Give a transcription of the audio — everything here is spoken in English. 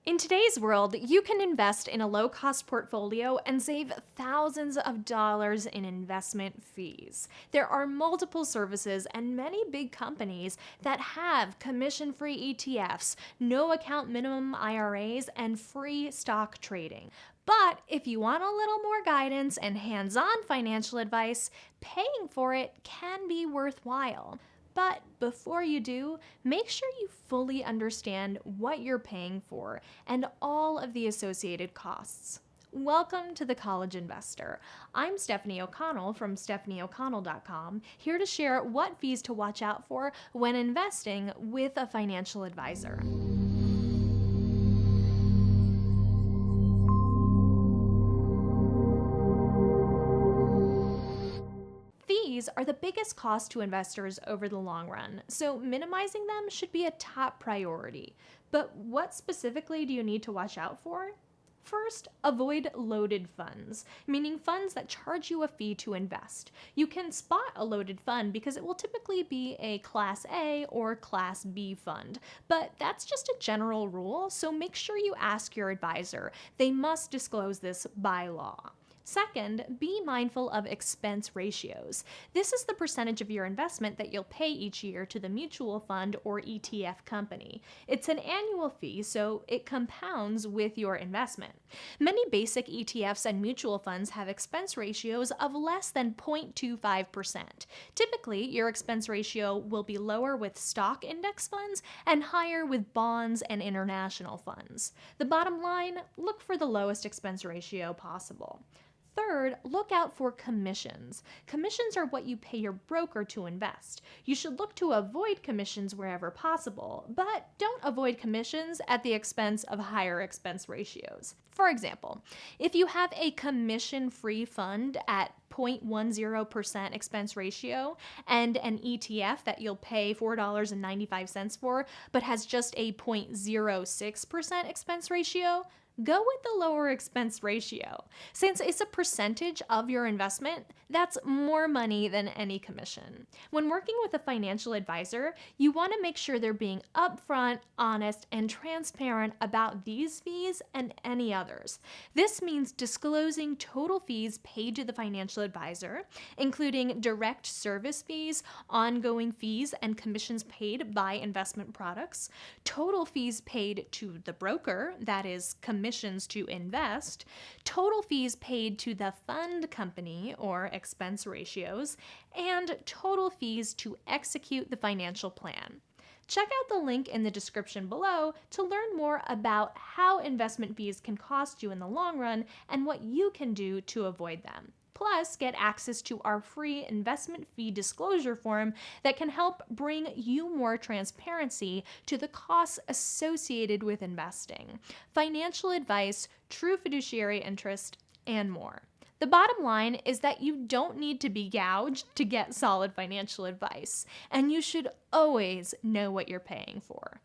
In today's world, you can invest in a low cost portfolio and save thousands of dollars in investment fees. There are multiple services and many big companies that have commission free ETFs, no account minimum IRAs, and free stock trading. But if you want a little more guidance and hands on financial advice, paying for it can be worthwhile. But before you do, make sure you fully understand what you're paying for and all of the associated costs. Welcome to The College Investor. I'm Stephanie O'Connell from stephanieoconnell.com, here to share what fees to watch out for when investing with a financial advisor. Fees are the biggest cost to investors over the long run, so minimizing them should be a top priority. But what specifically do you need to watch out for? First, avoid loaded funds, meaning funds that charge you a fee to invest. You can spot a loaded fund because it will typically be a Class A or Class B fund, but that's just a general rule, so make sure you ask your advisor. They must disclose this by law. Second, be mindful of expense ratios. This is the percentage of your investment that you'll pay each year to the mutual fund or ETF company. It's an annual fee, so it compounds with your investment. Many basic ETFs and mutual funds have expense ratios of less than 0.25%. Typically, your expense ratio will be lower with stock index funds and higher with bonds and international funds. The bottom line, look for the lowest expense ratio possible. Third, look out for commissions. Commissions are what you pay your broker to invest. You should look to avoid commissions wherever possible, but don't avoid commissions at the expense of higher expense ratios. For example, if you have a commission-free fund at 0.10% expense ratio and an ETF that you'll pay $4.95 for, but has just a 0.06% expense ratio, go with the lower expense ratio. Since it's a percentage of your investment, that's more money than any commission. When working with a financial advisor, you want to make sure they're being upfront, honest, and transparent about these fees and any others. This means disclosing total fees paid to the financial advisor, including direct service fees, ongoing fees, and commissions paid by investment products, total fees paid to the broker, that is, commissions to invest, total fees paid to the fund company or expense ratios, and total fees to execute the financial plan. Check out the link in the description below to learn more about how investment fees can cost you in the long run and what you can do to avoid them. Plus, get access to our free investment fee disclosure form that can help bring you more transparency to the costs associated with investing, financial advice, true fiduciary interest, and more. The bottom line is that you don't need to be gouged to get solid financial advice, and you should always know what you're paying for.